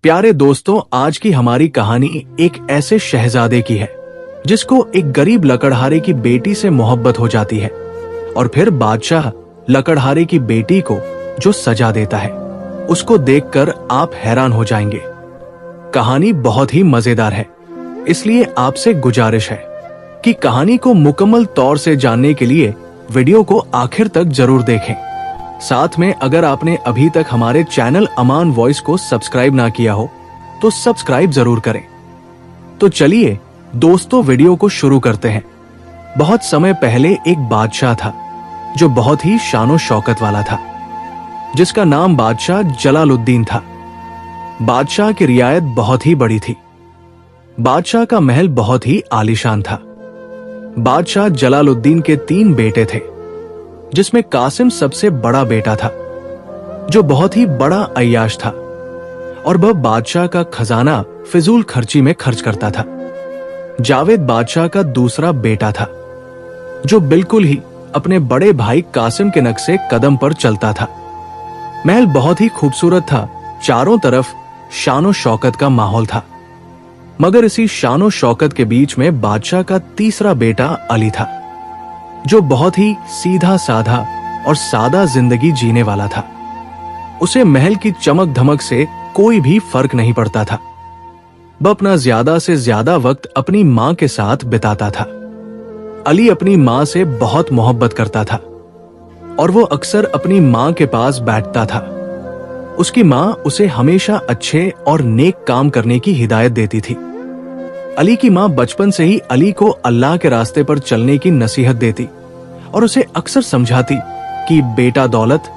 प्यारे दोस्तों, आज की हमारी कहानी एक ऐसे शहजादे की है जिसको एक गरीब लकड़हारे की बेटी से मोहब्बत हो जाती है और फिर बादशाह लकड़हारे की बेटी को जो सजा देता है उसको देखकर आप हैरान हो जाएंगे। कहानी बहुत ही मजेदार है, इसलिए आपसे गुजारिश है कि कहानी को मुकम्मल तौर से जानने के लिए वीडियो को आखिर तक जरूर देखें। साथ में अगर आपने अभी तक हमारे चैनल अमान वॉइस को सब्सक्राइब ना किया हो तो सब्सक्राइब जरूर करें। तो चलिए दोस्तों, वीडियो को शुरू करते हैं। बहुत समय पहले एक बादशाह था जो बहुत ही शानो शौकत वाला था, जिसका नाम बादशाह जलालुद्दीन था। बादशाह की रियायत बहुत ही बड़ी थी। बादशाह का महल बहुत ही आलीशान था। बादशाह जलालुद्दीन के 3 बेटे थे, जिसमें कासिम सबसे बड़ा बेटा था जो बहुत ही बड़ा अय्याश था और वह बादशाह का खजाना फिजूल खर्ची में खर्च करता था। जावेद बादशाह का दूसरा बेटा था जो बिल्कुल ही अपने बड़े भाई कासिम के नक्शे कदम पर चलता था। महल बहुत ही खूबसूरत था, चारों तरफ शानो शौकत का माहौल था। मगर इसी शानो शौकत के बीच में बादशाह का तीसरा बेटा अली था, जो बहुत ही सीधा साधा और सादा जिंदगी जीने वाला था। उसे महल की चमक धमक से कोई भी फर्क नहीं पड़ता था। वह अपना ज्यादा से ज्यादा वक्त अपनी मां के साथ बिताता था। अली अपनी मां से बहुत मोहब्बत करता था और वो अक्सर अपनी मां के पास बैठता था। उसकी मां उसे हमेशा अच्छे और नेक काम करने की हिदायत देती थी। अली की मां बचपन से ही अली को अल्लाह के रास्ते पर चलने की नसीहत देती और उसे अक्सर समझाती कि बेटा, दौलत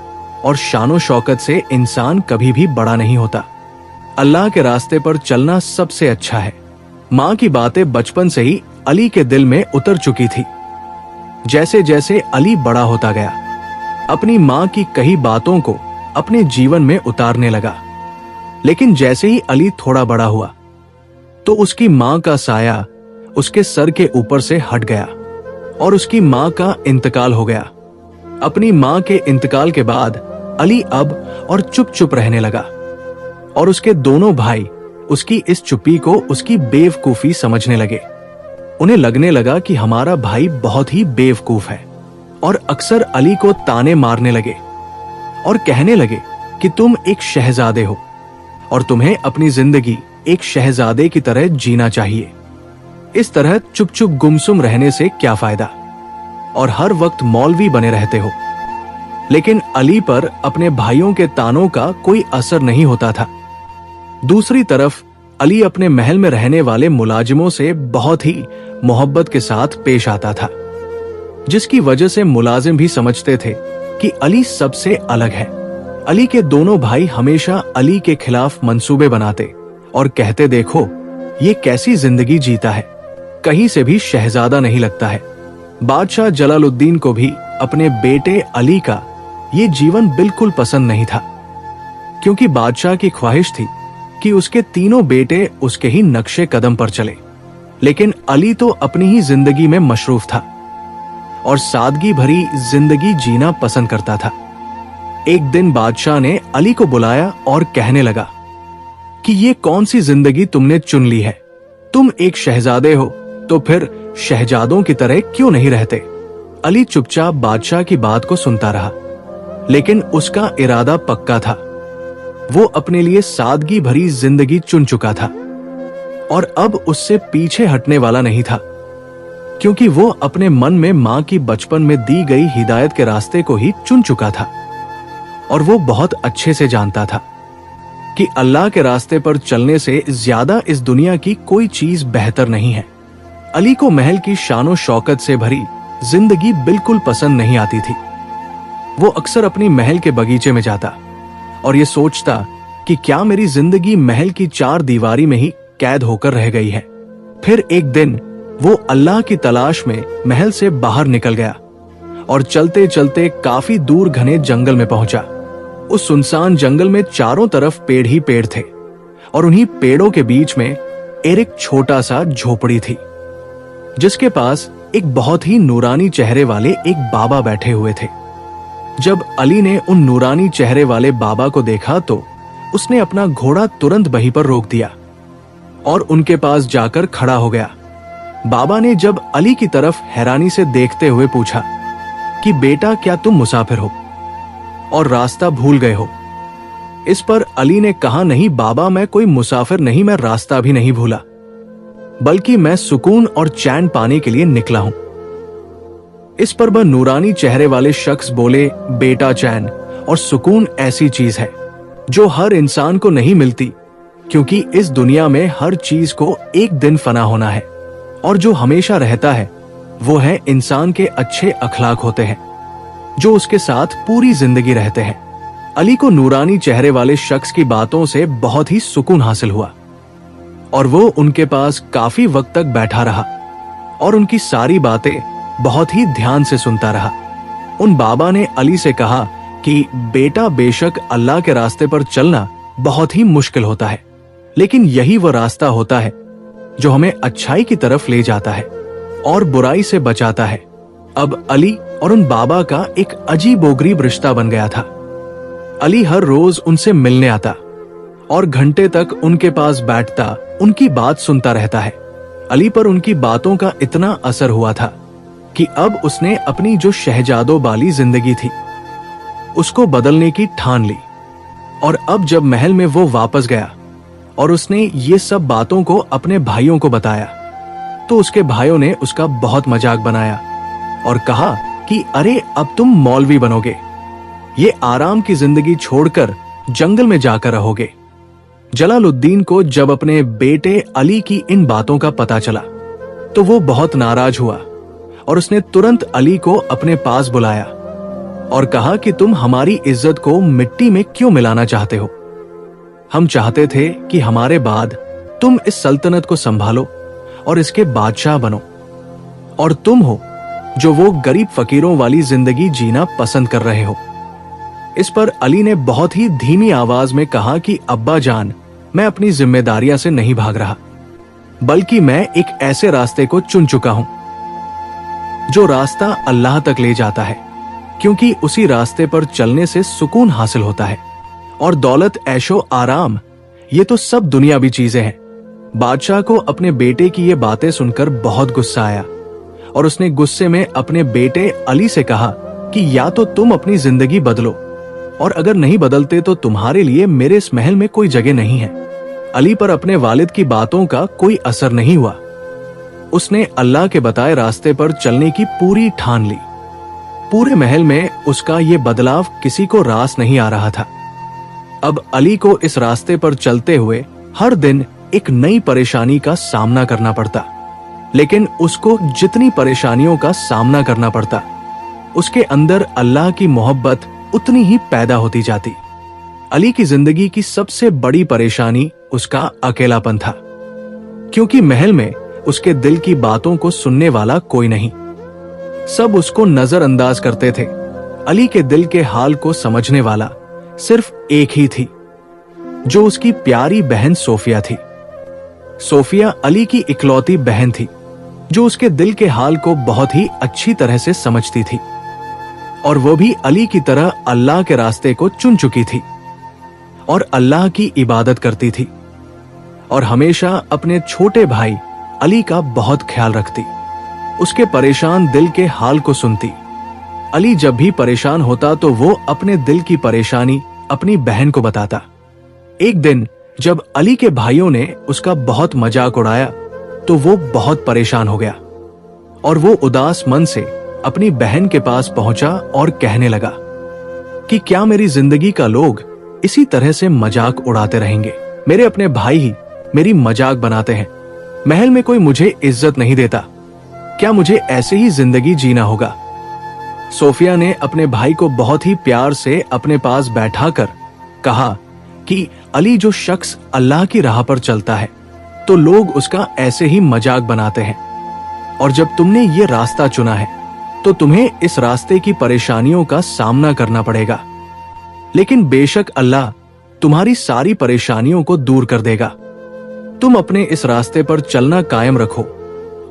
और शानो शौकत से इंसान कभी भी बड़ा नहीं होता। अल्लाह के रास्ते पर चलना सबसे अच्छा है। मां की बातें बचपन से ही अली के दिल में उतर चुकी थी। जैसे जैसे अली बड़ा होता गया, अपनी मां की कही बातों को अपने जीवन में उतारने लगा। लेकिन जैसे ही अली थोड़ा बड़ा हुआ तो उसकी मां का साया उसके सर के ऊपर से हट गया और उसकी मां का इंतकाल हो गया। अपनी मां के इंतकाल के बाद अली अब और चुप चुप रहने लगा और उसके दोनों भाई उसकी इस चुप्पी को उसकी बेवकूफी समझने लगे। उन्हें लगने लगा कि हमारा भाई बहुत ही बेवकूफ है और अक्सर अली को ताने मारने लगे और कहने लगे कि तुम एक शहजादे हो और तुम्हें अपनी जिंदगी एक शहजादे की तरह जीना चाहिए। इस तरह चुप चुप गुमसुम रहने से क्या फायदा और हर वक्त मौलवी बने रहते हो। लेकिन अली पर अपने भाइयों के तानों का कोई असर नहीं होता था। दूसरी तरफ अली अपने महल में रहने वाले मुलाजिमों से बहुत ही मोहब्बत के साथ पेश आता था, जिसकी वजह से मुलाजिम भी समझते थे कि अली सबसे अलग है। अली के दोनों भाई हमेशा अली के खिलाफ मंसूबे बनाते और कहते, देखो ये कैसी जिंदगी जीता है, कहीं से भी शहजादा नहीं लगता है। बादशाह जलालुद्दीन को भी अपने बेटे अली का ये जीवन बिल्कुल पसंद नहीं था, क्योंकि बादशाह की ख्वाहिश थी कि उसके तीनों बेटे उसके ही नक्शे कदम पर चले। लेकिन अली तो अपनी ही जिंदगी में मशरूफ था और सादगी भरी जिंदगी जीना पसंद करता था। एक दिन बादशाह ने अली को बुलाया और कहने लगा कि ये कौन सी जिंदगी तुमने चुन ली है? तुम एक शहजादे हो तो फिर शहजादों की तरह क्यों नहीं रहते? अली चुपचाप बादशाह की बात को सुनता रहा, लेकिन उसका इरादा पक्का था। वो अपने लिए सादगी भरी जिंदगी चुन चुका था और अब उससे पीछे हटने वाला नहीं था, क्योंकि वो अपने मन में मां की बचपन में दी गई हिदायत के रास्ते को ही चुन चुका था और वो बहुत अच्छे से जानता था कि अल्लाह के रास्ते पर चलने से ज्यादा इस दुनिया की कोई चीज बेहतर नहीं है। अली को महल की शानो शौकत से भरी जिंदगी बिल्कुल पसंद नहीं आती थी। वो अक्सर अपनी महल के बगीचे में जाता और ये सोचता कि क्या मेरी जिंदगी महल की 4 दीवारी में ही कैद होकर रह गई है। फिर एक दिन वो अल्लाह की तलाश में महल से बाहर निकल गया और चलते चलते काफी दूर घने जंगल में पहुंचा। उस सुनसान जंगल में चारों तरफ पेड़ ही पेड़ थे और उन्हीं पेड़ों के बीच में एक छोटा सा झोपड़ी थी, जिसके पास एक बहुत ही नूरानी चेहरे वाले एक बाबा बैठे हुए थे। जब अली ने उन नूरानी चेहरे वाले बाबा को देखा तो उसने अपना घोड़ा तुरंत वहीं पर रोक दिया और उनके पास जाकर खड़ा हो गया। बाबा ने जब अली की तरफ हैरानी से देखते हुए पूछा कि बेटा, क्या तुम मुसाफिर हो और रास्ता भूल गए हो? इस पर अली ने कहा, नहीं बाबा, मैं कोई मुसाफिर नहीं, मैं रास्ता भी नहीं भूला, बल्कि मैं सुकून और चैन पाने के लिए निकला हूं। इस पर वह नूरानी चेहरे वाले शख्स बोले, बेटा, चैन और सुकून ऐसी चीज है जो हर इंसान को नहीं मिलती, क्योंकि इस दुनिया में हर चीज को एक दिन फना होना है, और जो हमेशा रहता है वो है इंसान के अच्छे अखलाक होते हैं, जो उसके साथ पूरी जिंदगी रहते हैं। अली को नूरानी चेहरे वाले शख्स की बातों से बहुत ही सुकून हासिल हुआ और वो उनके पास काफी वक्त तक बैठा रहा और उनकी सारी बातें बहुत ही ध्यान से सुनता रहा। उन बाबा ने अली से कहा कि बेटा, बेशक अल्लाह के रास्ते पर चलना बहुत ही मुश्किल होता है, लेकिन यही वो रास्ता होता है जो हमें अच्छाई की तरफ ले जाता है और बुराई से बचाता है। अब अली और उन बाबा का एक अजीबोगरीब रिश्ता बन गया था। अली हर रोज उनसे मिलने आता और घंटे तक उनके पास बैठता, उनकी बात सुनता रहता है। अली पर उनकी बातों का इतना असर हुआ था कि अब उसने अपनी जो शहजादों वाली जिंदगी थी उसको बदलने की ठान ली। और अब जब महल में वो वापस गया और उसने ये सब बातों को अपने भाइयों को बताया, तो उसके भाइयों ने उसका बहुत मजाक बनाया और कहा कि अरे, अब तुम मौलवी बनोगे, ये आराम की जिंदगी छोड़कर जंगल में जाकर रहोगे। जलालुद्दीन को जब अपने बेटे अली की इन बातों का पता चला तो वो बहुत नाराज हुआ और उसने तुरंत अली को अपने पास बुलाया और कहा कि तुम हमारी इज्जत को मिट्टी में क्यों मिलाना चाहते हो? हम चाहते थे कि हमारे बाद तुम इस सल्तनत को संभालो और इसके बादशाह बनो, और तुम हो जो वो गरीब फकीरों वाली जिंदगी जीना पसंद कर रहे हो। इस पर अली ने बहुत ही धीमी आवाज में कहा कि अब्बा जान, मैं अपनी जिम्मेदारियां से नहीं भाग रहा, बल्कि मैं एक ऐसे रास्ते को चुन चुका हूं जो रास्ता अल्लाह तक ले जाता है, क्योंकि उसी रास्ते पर चलने से सुकून हासिल होता है और दौलत, ऐशो आराम, ये तो सब दुनियावी चीजें हैं। बादशाह को अपने बेटे की ये बातें सुनकर बहुत गुस्सा आया और उसने गुस्से में अपने बेटे अली से कहा कि या तो तुम अपनी जिंदगी बदलो, और अगर नहीं बदलते तो तुम्हारे लिए मेरे इस महल में कोई जगह नहीं है। अली पर अपने वालिद की बातों का कोई असर नहीं हुआ। उसने अल्लाह के बताए रास्ते पर चलने की पूरी ठान ली। पूरे महल में उसका ये बदलाव किसी को रास नहीं आ रहा था। अब अली को इस रास्ते पर चलते हुए हर दिन एक नई परेशानी का सामना करना पड़ता, लेकिन उसको जितनी परेशानियों का सामना करना पड़ता, उसके अंदर अल्लाह की मोहब्बत उतनी ही पैदा होती जाती। अली की जिंदगी की सबसे बड़ी परेशानी उसका अकेलापन था, क्योंकि महल में उसके दिल की बातों को सुनने वाला कोई नहीं। सब उसको नजरअंदाज करते थे। अली के दिल के हाल को समझने वाला सिर्फ एक ही थी, जो उसकी प्यारी बहन सोफिया थी। सोफिया अली की इकलौती बहन थी, जो उसके दिल के हाल को बहुत ही अच्छी तरह से समझती थी, और वो भी अली की तरह अल्लाह के रास्ते को चुन चुकी थी और अल्लाह की इबादत करती थी, और हमेशा अपने छोटे भाई अली का बहुत ख्याल रखती, उसके परेशान दिल के हाल को सुनती। अली जब भी परेशान होता तो वो अपने दिल की परेशानी अपनी बहन को बताता। एक दिन जब अली के भाइयों ने उसका बहुत मजाक उड़ाया तो वो बहुत परेशान हो गया और वो उदास मन से अपनी बहन के पास पहुंचा और कहने लगा कि क्या मेरी जिंदगी का लोग इसी तरह से मजाक उड़ाते रहेंगे? मेरे अपने भाई ही मेरी मजाक बनाते हैं, महल में कोई मुझे इज्जत नहीं देता, क्या मुझे ऐसे ही जिंदगी जीना होगा? सोफिया ने अपने भाई को बहुत ही प्यार से अपने पास बैठाकर कहा कि अली जो शख्स अल्लाह की राह पर चलता है तो लोग उसका ऐसे ही मजाक बनाते हैं, और जब तुमने ये रास्ता चुना है तो तुम्हें इस रास्ते की परेशानियों का सामना करना पड़ेगा, लेकिन बेशक अल्लाह तुम्हारी सारी परेशानियों को दूर कर देगा। तुम अपने इस रास्ते पर चलना कायम रखो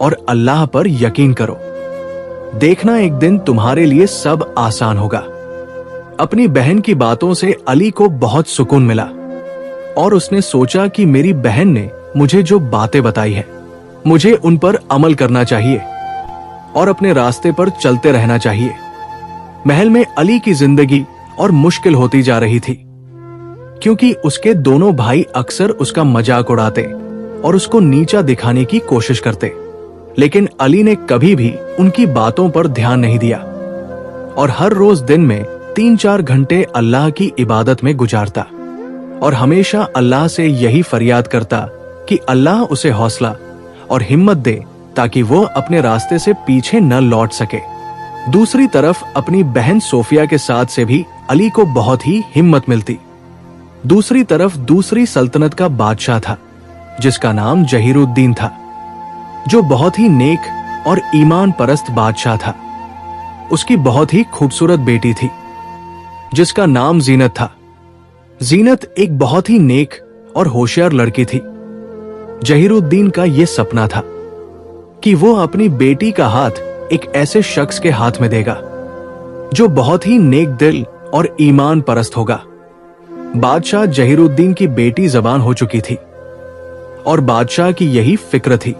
और अल्लाह पर यकीन करो, देखना एक दिन तुम्हारे लिए सब आसान होगा। अपनी बहन की बातों से अली को बहुत सुकून मिला और उसने सोचा कि मेरी बहन ने मुझे जो बातें बताई है, मुझे उन पर अमल करना चाहिए और अपने रास्ते पर चलते रहना चाहिए। महल में अली की जिंदगी और मुश्किल होती जा रही थी, क्योंकि उसके दोनों भाई अक्सर उसका मजाक उड़ाते और उसको नीचा दिखाने की कोशिश करते। लेकिन अली ने कभी भी उनकी बातों पर ध्यान नहीं दिया और हर रोज दिन में 3-4 घंटे अल्लाह की इबादत में गुजारता और हमेशा अल्लाह से यही फरियाद करता कि अल्लाह उसे हौसला और हिम्मत दे ताकि वो अपने रास्ते से पीछे न लौट सके। दूसरी तरफ अपनी बहन सोफिया के साथ से भी अली को बहुत ही हिम्मत मिलती। दूसरी तरफ दूसरी सल्तनत का बादशाह था जिसका नाम जहीरुद्दीन था, जो बहुत ही नेक और ईमान परस्त बादशाह था। उसकी बहुत ही खूबसूरत बेटी थी जिसका नाम जीनत था। जीनत एक बहुत ही नेक और होशियार लड़की थी। जहीरुद्दीन का यह सपना था कि वो अपनी बेटी का हाथ एक ऐसे शख्स के हाथ में देगा जो बहुत ही नेक दिल और ईमान परस्त होगा। बादशाह जहीरुद्दीन की बेटी जबान हो चुकी थी और बादशाह की यही फिक्र थी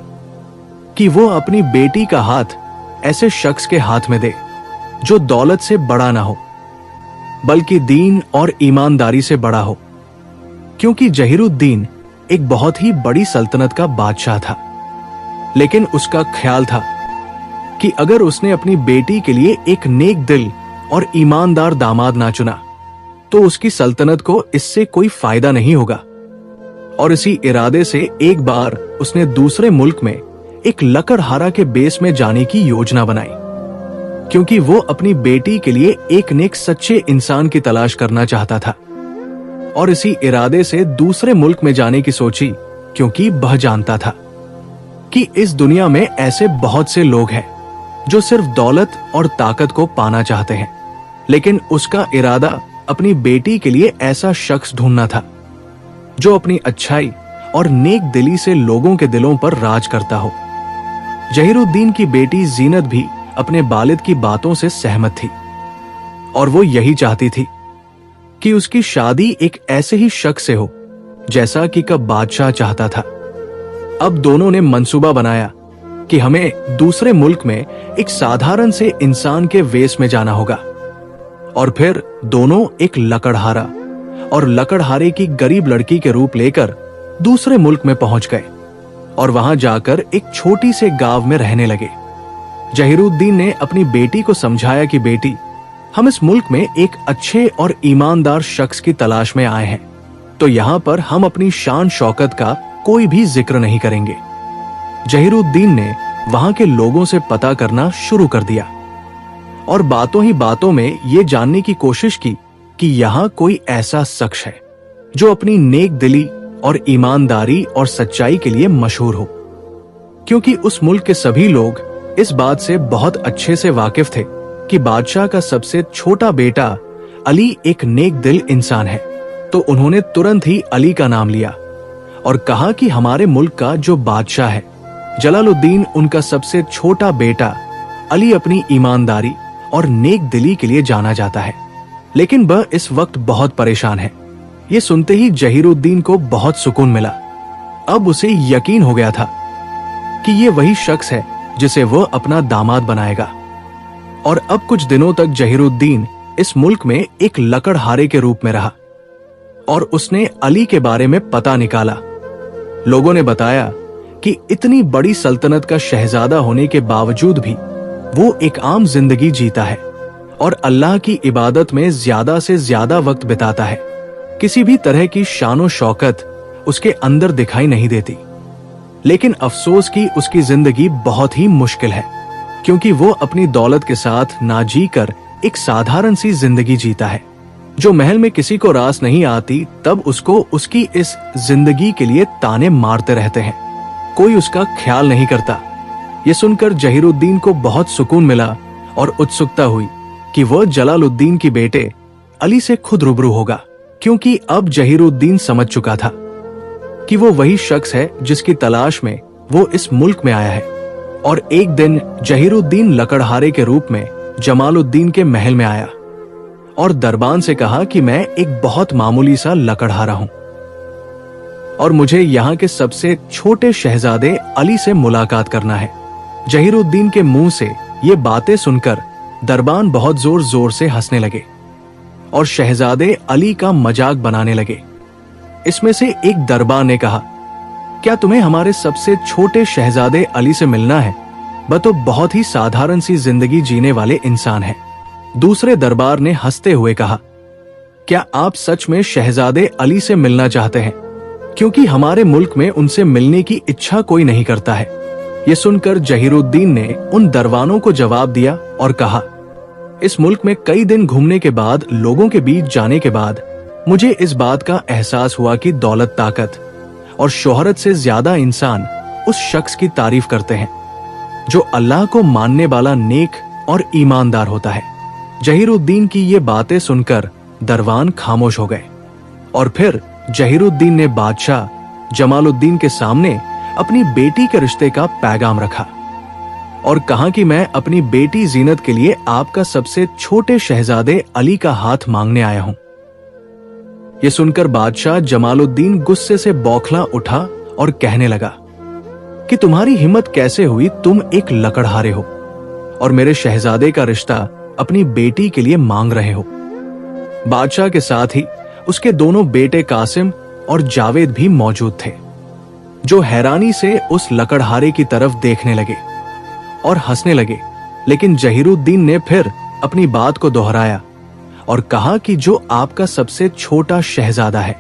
कि वो अपनी बेटी का हाथ ऐसे शख्स के हाथ में दे जो दौलत से बड़ा ना हो बल्कि दीन और ईमानदारी से बड़ा हो, क्योंकि जहीरुद्दीन एक बहुत ही बड़ी सल्तनत का बादशाह था। लेकिन उसका ख्याल था कि अगर उसने अपनी बेटी के लिए एक नेक दिल और ईमानदार दामाद ना चुना तो उसकी सल्तनत को इससे कोई फायदा नहीं होगा। और इसी इरादे से एक बार उसने दूसरे मुल्क में एक लकड़हारा के बेस में जाने की योजना बनाई, क्योंकि वो अपनी बेटी के लिए एक नेक सच्चे इंसान की तलाश करना चाहता था। और इसी इरादे से दूसरे मुल्क में जाने की सोची, क्योंकि वह जानता था कि इस दुनिया में ऐसे बहुत से लोग हैं जो सिर्फ दौलत और ताकत को पाना चाहते हैं, लेकिन उसका इरादा अपनी बेटी के लिए ऐसा शख्स ढूंढना था जो अपनी अच्छाई और नेक दिली से लोगों के दिलों पर राज करता हो। जहीरुद्दीन की बेटी जीनत भी अपने वालिद की बातों से सहमत थी और वो यही चाहती थी कि उसकी शादी एक ऐसे ही शख्स से हो जैसा कि कब बादशाह चाहता था। अब दोनों ने मंसूबा बनाया कि हमें दूसरे मुल्क में एक साधारण से इंसान के वेश में जाना होगा और फिर दोनों एक लकड़हारा और लकड़हारे की गरीब लड़की के रूप लेकर दूसरे मुल्क में पहुंच गए और वहां जाकर एक छोटी से गांव में रहने लगे। जहीरुद्दीन ने अपनी बेटी को समझाया कि बेटी, हम इस मुल्क में एक अच्छे और ईमानदार शख्स की तलाश में आए हैं, तो यहाँ पर हम अपनी शान शौकत का कोई भी जिक्र नहीं करेंगे। जहीरुद्दीन ने वहां के लोगों से पता करना शुरू कर दिया और बातों ही बातों में ये जानने की कोशिश की कि यहाँ कोई ऐसा शख्स है जो अपनी नेक दिली और ईमानदारी और सच्चाई के लिए मशहूर हो, क्योंकि उस मुल्क के सभी लोग इस बात से बहुत अच्छे से वाकिफ थे कि बादशाह का सबसे छोटा बेटा अली एक नेक दिल इंसान है। तो उन्होंने तुरंत ही अली का नाम लिया और कहा कि हमारे मुल्क का जो बादशाह है जलालुद्दीन, उनका सबसे छोटा बेटा अली अपनी ईमानदारी और नेक दिली के लिए जाना जाता है, लेकिन वह इस वक्त बहुत परेशान है। ये सुनते ही जहीरुद्दीन को बहुत सुकून मिला। अब उसे यकीन हो गया था कि ये वही शख्स है जिसे वह अपना दामाद बनाएगा। और अब कुछ दिनों तक जहीरुद्दीन इस मुल्क में एक लकड़हारे के रूप में रहा और उसने अली के बारे में पता निकाला। लोगों ने बताया कि इतनी बड़ी सल्तनत का शहजादा होने के बावजूद भी वो एक आम जिंदगी जीता है और अल्लाह की इबादत में ज्यादा से ज्यादा वक्त बिताता है। किसी भी तरह की शानो शौकत उसके अंदर दिखाई नहीं देती। लेकिन अफसोस की उसकी जिंदगी बहुत ही मुश्किल है, क्योंकि वो अपनी दौलत के साथ ना जी कर एक साधारण सी जिंदगी जीता है। जो महल में किसी को रास नहीं आती, तब उसको उसकी इस जिंदगी के लिए ताने मारते रहते हैं। कोई उसका ख्याल नहीं करता। ये सुनकर जहीरुद्दीन को बहुत सुकून मिला और उत्सुकता हुई कि वह जलालुद्दीन की बेटे अली से खुद रूबरू होगा, क्योंकि अब जहीरुद्दीन समझ चुका था कि वो वही शख्स है जिसकी तलाश में वो इस मुल्क में आया है। और एक दिन जहीरुद्दीन लकड़हारे के रूप में जमालुद्दीन के महल में आया और दरबान से कहा कि मैं एक बहुत मामूली सा लकड़हारा हूं, और मुझे यहाँ के सबसे छोटे शहजादे अली से मुलाकात करना है। जहीरुद्दीन के मुंह से ये बातें सुनकर दरबान बहुत जोर जोर से हंसने लगे और शहजादे अली का मजाक बनाने लगे। इसमें से एक दरबान ने कहा, क्या तुम्हें हमारे सबसे छोटे शहजादे अली से मिलना है? वह तो बहुत ही साधारण सी जिंदगी जीने वाले इंसान है। दूसरे दरबार ने हंसते हुए कहा, क्या आप सच में शहजादे अली से मिलना चाहते हैं? क्योंकि हमारे मुल्क में उनसे मिलने की इच्छा कोई नहीं करता है। ये सुनकर जहीरुद्दीन ने उन दरबानों को जवाब दिया और कहा, इस मुल्क में कई दिन घूमने के बाद, लोगों के बीच जाने के बाद मुझे इस बात का एहसास हुआ कि दौलत, ताकत और शोहरत से ज्यादा इंसान उस शख्स की तारीफ करते हैं जो अल्लाह को मानने वाला, नेक और ईमानदार होता है। जहीरुद्दीन की ये बातें सुनकर दरबान खामोश हो गए और फिर जहीरुद्दीन ने बादशाह जमालुद्दीन के सामने अपनी बेटी के रिश्ते का पैगाम रखा और कहा कि मैं अपनी बेटी जीनत के लिए आपका सबसे छोटे शहजादे अली का हाथ मांगने आया हूं। यह सुनकर बादशाह जमालुद्दीन गुस्से से बौखला उठा और कहने लगा कि तुम्हारी हिम्मत कैसे हुई? तुम एक लकड़हारे हो और मेरे शहजादे का रिश्ता अपनी बेटी के लिए मांग रहे हो। बादशाह के साथ ही उसके दोनों बेटे कासिम और जावेद भी मौजूद थे, जो हैरानी से उस लकड़हारे की तरफ देखने लगे और हंसने लगे। लेकिन जहीरुद्दीन ने फिर अपनी बात को दोहराया और कहा कि जो आपका सबसे छोटा शहजादा है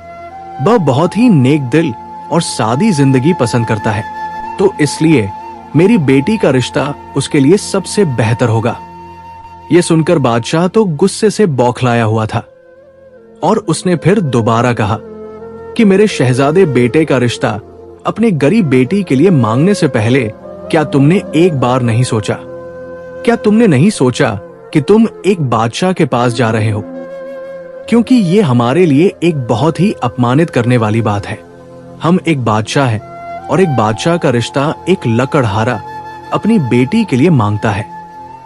वह बहुत ही नेक दिल और सादी जिंदगी पसंद करता है, तो इसलिए मेरी बेटी का रिश्ता उसके लिए सबसे बेहतर होगा। यह सुनकर बादशाह तो गुस्से से बौखलाया हुआ था और उसने फिर दोबारा कहा कि मेरे शहजादे बेटे का रिश्ता अपने गरीब बेटी के लिए मांगने से पहले क्या तुमने एक बार नहीं सोचा? क्या तुमने नहीं सोचा कि तुम एक बादशाह के पास जा रहे हो? क्योंकि ये हमारे लिए एक बहुत ही अपमानित करने वाली बात है। हम एक बादशाह हैं और एक बादशाह का रिश्ता एक लकड़हारा अपनी बेटी के लिए मांगता है,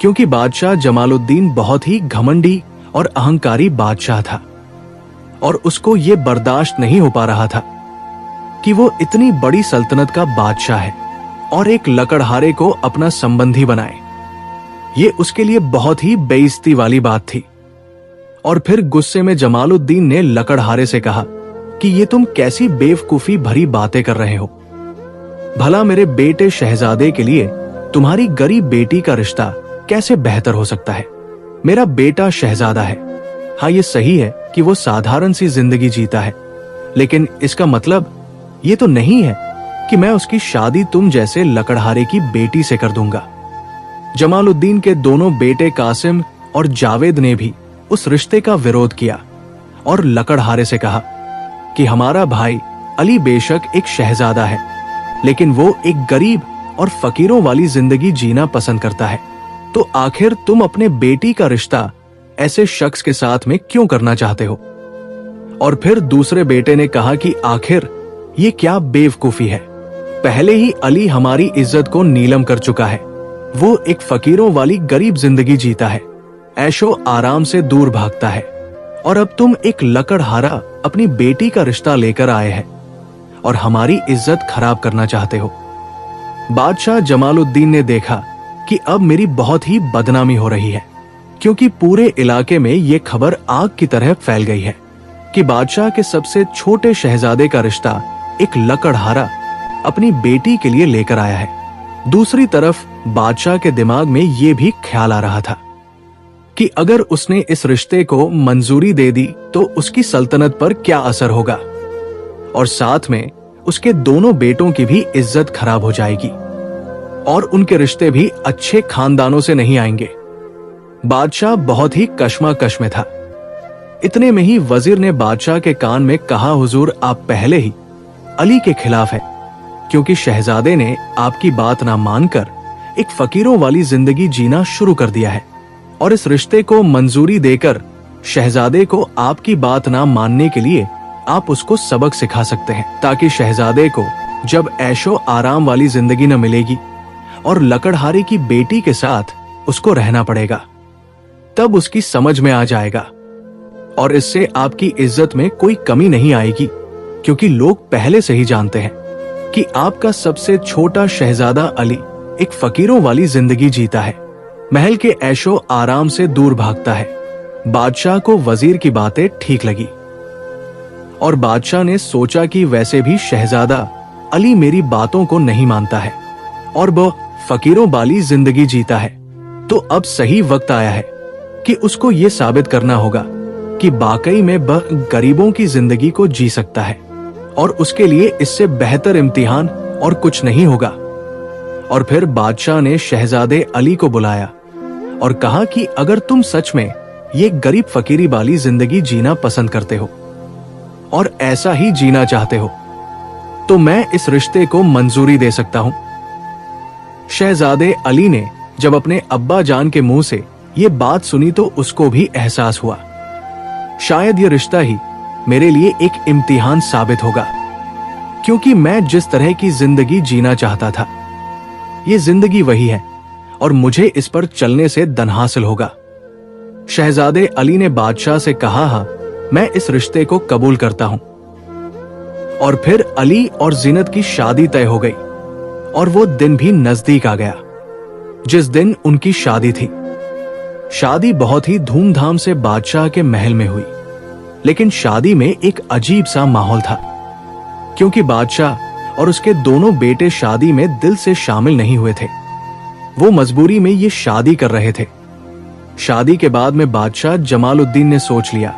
क्योंकि बादशाह जमालुद्दीन बहुत ही घमंडी और अहंकारी बादशाह था और उसको ये बर्दाश्त नहीं हो पा रहा था कि वो इतनी बड़ी सल्तनत का बादशाह है और एक लकड़हारे को अपना संबंधी बनाए। ये उसके लिए बहुत ही बेइज्जती वाली बात थी। और फिर गुस्से में जमालुद्दीन ने लकड़हारे से कहा कि ये तुम कैसी बेवकूफी भरी बातें कर रहे हो? भला मेरे बेटे शहजादे के लिए तुम्हारी गरीब बेटी का रिश्ता कैसे बेहतर हो सकता है? मेरा बेटा शहजादा है। हाँ, ये सही है कि वो साधारण सी जिंदगी जीता है, लेकिन इसका मतलब ये तो नहीं है कि मैं उसकी शादी तुम जैसे लकड़हारे की बेटी से कर दूंगा। जमालुद्दीन के दोनों बेटे कासिम और जावेद ने भी उस रिश्ते का विरोध किया और लकड़हारे से कहा कि हमारा भाई अली बेशक एक शहजादा है, लेकिन वो एक गरीब और फकीरों वाली जिंदगी जीना पसंद करता है, तो आखिर तुम अपने बेटी का रिश्ता ऐसे शख्स के साथ में क्यों करना चाहते हो? और फिर दूसरे बेटे ने कहा कि आखिर ये क्या बेवकूफी है? पहले ही अली हमारी इज्जत को नीलम कर चुका है। वो एक फकीरों वाली गरीब जिंदगी जीता है, ऐशो आराम से दूर भागता है, और अब तुम एक लकड़हारा अपनी बेटी का रिश्ता लेकर आए हैं और हमारी इज्जत खराब करना चाहते हो। बादशाह जमालुद्दीन ने देखा कि अब मेरी बहुत ही बदनामी हो रही है, क्योंकि पूरे इलाके में ये खबर आग की तरह फैल गई है कि बादशाह के सबसे छोटे शहजादे का रिश्ता एक लकड़हारा अपनी बेटी के लिए लेकर आया है। दूसरी तरफ बादशाह के दिमाग में ये भी ख्याल आ रहा था कि अगर उसने इस रिश्ते को मंजूरी दे दी तो उसकी सल्तनत पर क्या असर होगा, और साथ में उसके दोनों बेटों की भी इज्जत खराब हो जाएगी और उनके रिश्ते भी अच्छे खानदानों से नहीं आएंगे। बादशाह बहुत ही कश्मकश में था। इतने में ही वजीर ने बादशाह के कान में कहा, हुजूर, आप पहले ही अली के खिलाफ है, क्योंकि शहजादे ने आपकी बात ना मानकर एक फकीरों वाली जिंदगी जीना शुरू कर दिया है, और इस रिश्ते को मंजूरी देकर शहजादे को आपकी बात ना मानने के लिए आप उसको सबक सिखा सकते हैं, ताकि शहजादे को जब ऐशो आराम वाली जिंदगी न मिलेगी और लकड़हारे की बेटी के साथ उसको रहना पड़ेगा, तब उसकी समझ में आ जाएगा और इससे आपकी इज्जत में कोई कमी नहीं आएगी क्योंकि लोग पहले से ही जानते हैं कि आपका सबसे छोटा शहजादा अली एक फकीरों वाली जिंदगी जीता है, महल के ऐशो आराम से दूर भागता है। बादशाह को वजीर की बातें ठीक लगी और बादशाह ने सोचा कि वैसे भी शहजादा अली मेरी बातों को नहीं मानता है और वह फकीरों वाली जिंदगी जीता है, तो अब सही वक्त आया है कि उसको ये साबित करना होगा कि वाकई में वह गरीबों की जिंदगी को जी सकता है और उसके लिए इससे बेहतर इम्तिहान और कुछ नहीं होगा। और फिर बादशाह ने शहजादे अली को बुलाया और कहा कि अगर तुम सच में ये गरीब फकीरी वाली जिंदगी जीना पसंद करते हो और ऐसा ही जीना चाहते हो तो मैं इस रिश्ते को मंजूरी दे सकता हूं। शहजादे अली ने जब अपने अब्बा जान के मुंह से ये बात सुनी तो उसको भी एहसास हुआ, शायद ये रिश्ता ही मेरे लिए एक इम्तिहान साबित होगा, क्योंकि मैं जिस तरह की जिंदगी जीना चाहता था ये जिंदगी वही है और मुझे इस पर चलने से धन हासिल होगा। शहजादे अली ने बादशाह से कहा, हाँ, मैं इस रिश्ते को कबूल करता हूं। और फिर अली और जीनत की शादी तय हो गई और वो दिन भी नजदीक आ गया जिस दिन उनकी शादी थी। शादी बहुत ही धूमधाम से बादशाह के महल में हुई, लेकिन शादी में एक अजीब सा माहौल था, क्योंकि बादशाह और उसके दोनों बेटे शादी में दिल से शामिल नहीं हुए थे। वो मजबूरी में ये शादी कर रहे थे। शादी के बाद में बादशाह जमालुद्दीन ने सोच लिया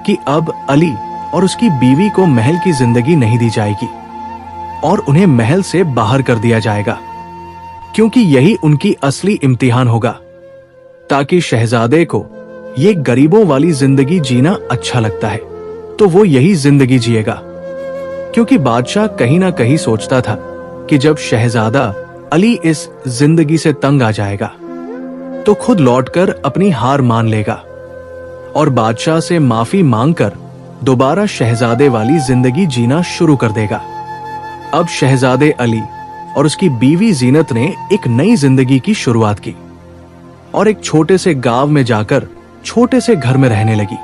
कि अब अली और उसकी बीवी को महल की जिंदगी नहीं दी जाएगी और उन्हें महल से बाहर कर दिया जाएगा, क्योंकि यही उनकी असली इम्तिहान होगा, ताकि शहजादे को ये गरीबों वाली जिंदगी जीना अच्छा लगता है तो वो यही जिंदगी जिएगा। क्योंकि बादशाह कहीं ना कहीं सोचता था कि जब शहजादा अली इस जिंदगी से तंग आ जाएगा तो खुद लौटकर अपनी हार मान लेगा और बादशाह से माफी मांगकर दोबारा शहजादे वाली जिंदगी जीना शुरू कर देगा। अब शहजादे अली और उसकी बीवी जीनत ने एक नई जिंदगी की शुरुआत की और एक छोटे से गांव में जाकर छोटे से घर में रहने लगी।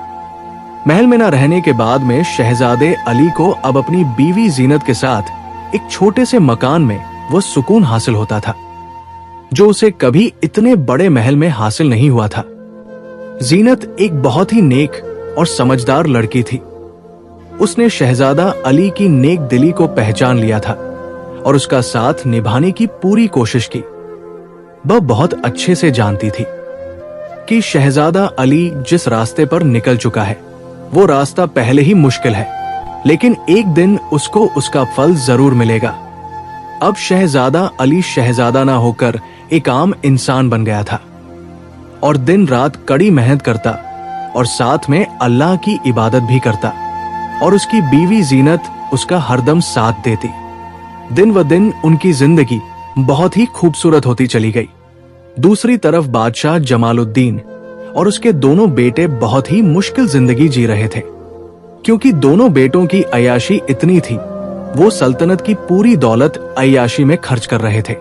महल में न रहने के बाद में शहजादे अली को अब अपनी बीवी जीनत के साथ एक छोटे से मकान में वो सुकून हासिल होता था जो उसे कभी इतने बड़े महल में हासिल नहीं हुआ था। जीनत एक बहुत ही नेक और समझदार लड़की थी। उसने शहजादा अली की नेक दिली को पहचान लिया था और उसका साथ निभाने की पूरी कोशिश की। वह बहुत अच्छे से जानती थी कि शहजादा अली जिस रास्ते पर निकल चुका है वो रास्ता पहले ही मुश्किल है, लेकिन एक दिन उसको उसका फल जरूर मिलेगा। अब शहजादा अली शहजादा ना होकर एक आम इंसान बन गया था और दिन रात कड़ी मेहनत करता और साथ में अल्लाह की इबादत भी करता और उसकी बीवी जीनत उसका हरदम साथ देती। दिन व दिन उनकी जिंदगी बहुत ही खूबसूरत होती चली गई। दूसरी तरफ बादशाह जमालुद्दीन और उसके दोनों बेटे बहुत ही मुश्किल जिंदगी जी रहे थे, क्योंकि दोनों बेटों की अय्याशी इतनी थी, वो सल्तनत की पूरी दौलत अय्याशी में खर्च कर रहे थे।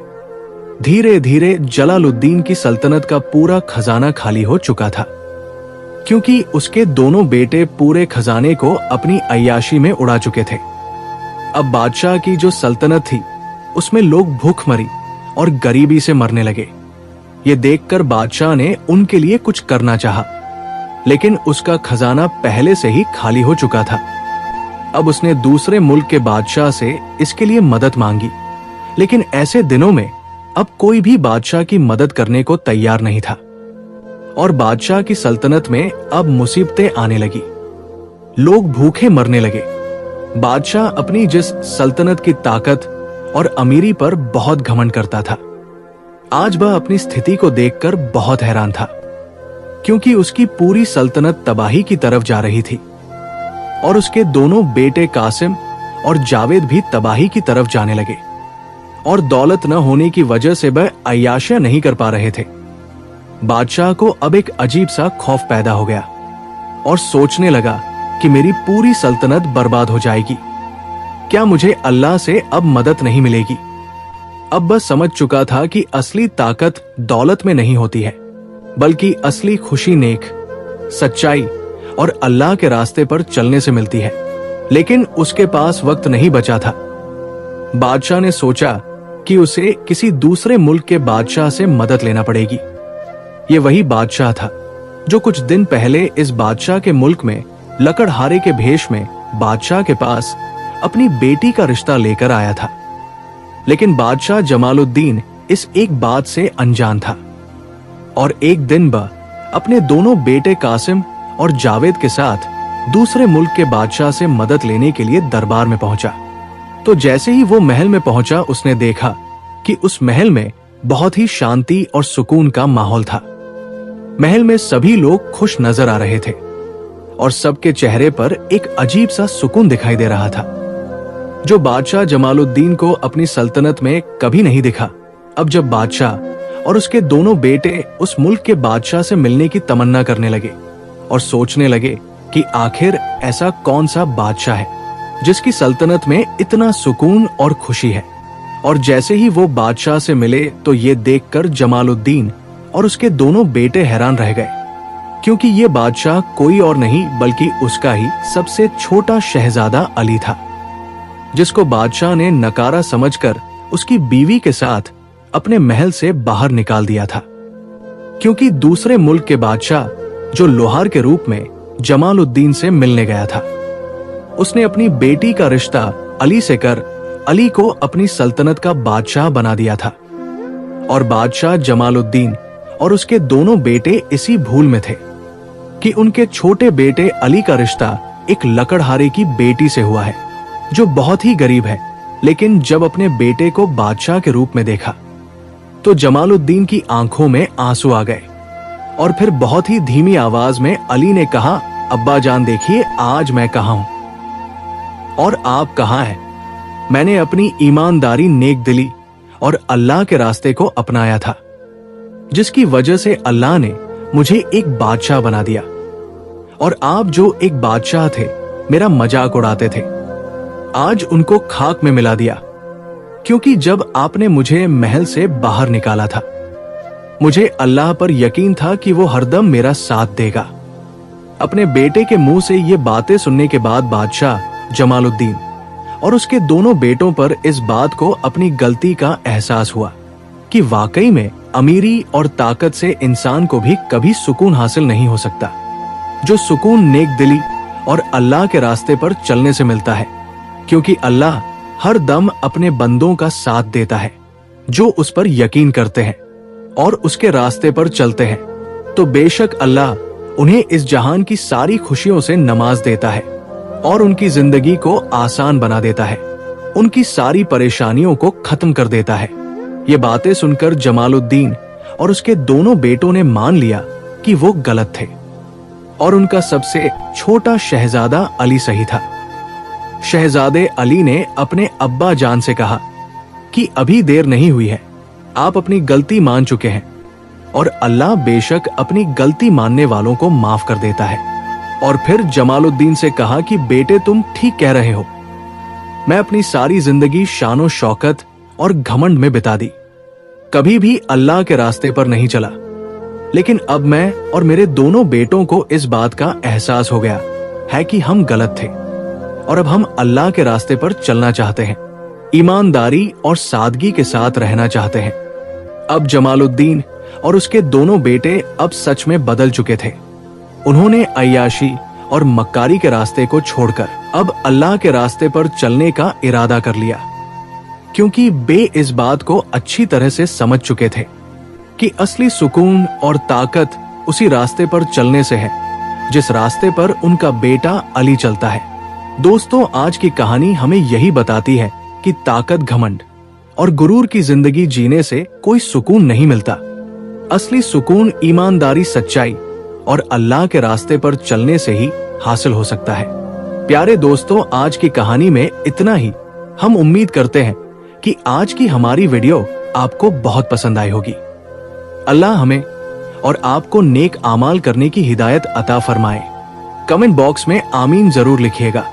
धीरे धीरे जलालुद्दीन की सल्तनत का पूरा खजाना खाली हो चुका था, क्योंकि उसके दोनों बेटे पूरे खजाने को अपनी अय्याशी में उड़ा चुके थे। अब बादशाह की जो सल्तनत थी उसमें लोग भूखमरी और गरीबी से मरने लगे। ये देखकर बादशाह ने उनके लिए कुछ करना चाहा, लेकिन उसका खजाना पहले से ही खाली हो चुका था। अब उसने दूसरे मुल्क के बादशाह से इसके लिए मदद मांगी, लेकिन ऐसे दिनों में अब कोई भी बादशाह की मदद करने को तैयार नहीं था और बादशाह की सल्तनत में अब मुसीबतें आने लगी। लोग भूखे मरने लगे। बादशाह अपनी जिस सल्तनत की ताकत और अमीरी पर बहुत घमंड करता था, आज वह अपनी स्थिति को देखकर बहुत हैरान था, क्योंकि उसकी पूरी सल्तनत तबाही की तरफ जा रही थी और उसके दोनों बेटे कासिम और जावेद भी तबाही की तरफ जाने लगे और दौलत न होने की वजह से वह अय्याशियां नहीं कर पा रहे थे। बादशाह को अब एक अजीब सा खौफ पैदा हो गया और सोचने लगा कि मेरी पूरी सल्तनत बर्बाद हो जाएगी। क्या मुझे अल्लाह से अब मदद नहीं मिलेगी? अब बस समझ चुका था कि असली ताकत दौलत में नहीं होती है, बल्कि असली खुशी नेक, सच्चाई और अल्लाह के रास्ते पर चलने से मिलती है। लेकिन उसके पास वक्त नहीं बचा था। बादशाह ने सोचा कि उसे किसी दूसरे मुल्क के बादशाह से मदद लेना पड़ेगी। ये वही बादशाह था जो कुछ दिन पहले इस बादशाह के मुल्क में लकड़हारे के भेष में बादशाह के पास अपनी बेटी का रिश्ता लेकर आया था। लेकिन बादशाह जमालुद्दीन इस एक बात से अनजान था और एक दिन वह अपने दोनों बेटे कासिम और जावेद के साथ दूसरे मुल्क के बादशाह से मदद लेने के लिए दरबार में पहुंचा। तो जैसे ही वो महल में पहुंचा, उसने देखा कि उस महल में बहुत ही शांति और सुकून का माहौल था। महल में सभी लोग खुश नजर आ रहे थे और सबके चेहरे पर एक अजीब सा सुकून दिखाई दे रहा था, जो बादशाह जमालुद्दीन को अपनी सल्तनत में कभी नहीं दिखा। अब जब बादशाह और उसके दोनों बेटे उस मुल्क के बादशाह से मिलने की तमन्ना करने लगे और सोचने लगे कि आखिर ऐसा कौन सा बादशाह है जिसकी सल्तनत में इतना सुकून और खुशी है। और जैसे ही वो बादशाह से मिले तो ये देखकर जमालुद्दीन और उसके दोनों बेटे हैरान रह गए, क्योंकि ये बादशाह कोई और नहीं बल्कि उसका ही सबसे छोटा शहजादा अली था, जिसको बादशाह ने नकारा समझकर उसकी बीवी के साथ अपने महल से बाहर निकाल दिया था, क्योंकि दूसरे मुल्क के बादशाह जो लोहार के रूप में जमालुद्दीन से मिलने गया था, उसने अपनी बेटी का रिश्ता अली से कर अली को अपनी सल्तनत का बादशाह बना दिया था। और बादशाह जमालुद्दीन और उसके दोनों बेटे इसी भूल में थे कि उनके छोटे बेटे अली का रिश्ता एक लकड़हारे की बेटी से हुआ है जो बहुत ही गरीब है। लेकिन जब अपने बेटे को बादशाह के रूप में देखा तो जमालुद्दीन की आंखों में आंसू आ गए और फिर बहुत ही धीमी आवाज में अली ने कहा, अब्बा जान देखिए, आज मैं कहाँ हूं और आप कहाँ हैं। मैंने अपनी ईमानदारी, नेक दिली और अल्लाह के रास्ते को अपनाया था, जिसकी वजह से अल्लाह ने मुझे एक बादशाह बना दिया। और आप जो एक बादशाह थे, मेरा मजाक उड़ाते थे, आज उनको खाक में मिला दिया, क्योंकि जब आपने मुझे महल से बाहर निकाला था, मुझे अल्लाह पर यकीन था कि वो हरदम मेरा साथ देगा। अपने बेटे के मुंह से ये बातें सुनने के बाद बादशाह जमालुद्दीन और उसके दोनों बेटों पर इस बात को अपनी गलती का एहसास हुआ कि वाकई में अमीरी और ताकत से इंसान को भी कभी सुकून हासिल नहीं हो सकता, जो सुकून नेक दिली और अल्लाह के रास्ते पर चलने से मिलता है, क्योंकि अल्लाह हर दम अपने बंदों का साथ देता है जो उस पर यकीन करते हैं और उसके रास्ते पर चलते हैं। तो बेशक अल्लाह उन्हें इस जहान की सारी खुशियों से नवाज देता है और उनकी जिंदगी को आसान बना देता है, उनकी सारी परेशानियों को खत्म कर देता है। ये बातें सुनकर जमालुद्दीन और उसके दोनों बेटों ने मान लिया कि वो गलत थे और उनका सबसे छोटा शहजादा अली सही था। शहजादे अली ने अपने अब्बा जान से कहा कि अभी देर नहीं हुई है, आप अपनी गलती मान चुके हैं और अल्लाह बेशक अपनी गलती मानने वालों को माफ कर देता है। और फिर जमालुद्दीन से कहा कि बेटे, तुम ठीक कह रहे हो, मैं अपनी सारी जिंदगी शानो शौकत और घमंड में बिता दी, कभी भी अल्लाह के रास्ते पर नहीं चला। लेकिन अब मैं और मेरे दोनों बेटों को इस बात का एहसास हो गया है कि हम गलत थे और अब हम अल्लाह के रास्ते पर चलना चाहते हैं, ईमानदारी और सादगी के साथ रहना चाहते हैं। अब जमालुद्दीन और उसके दोनों बेटे अब सच में बदल चुके थे। उन्होंने अय्याशी और मक्कारी के रास्ते को छोड़कर अब अल्लाह के रास्ते पर चलने का इरादा कर लिया, क्योंकि वे इस बात को अच्छी तरह से समझ चुके थे कि असली सुकून और ताकत उसी रास्ते पर चलने से है जिस रास्ते पर उनका बेटा अली चलता है। दोस्तों, आज की कहानी हमें यही बताती है कि ताकत, घमंड और गुरूर की जिंदगी जीने से कोई सुकून नहीं मिलता। असली सुकून ईमानदारी, सच्चाई और अल्लाह के रास्ते पर चलने से ही हासिल हो सकता है। प्यारे दोस्तों, आज की कहानी में इतना ही। हम उम्मीद करते हैं कि आज की हमारी वीडियो आपको बहुत पसंद आई होगी। अल्लाह हमें और आपको नेक आमाल करने की हिदायत अता फरमाए। कमेंट बॉक्स में आमीन जरूर लिखिएगा।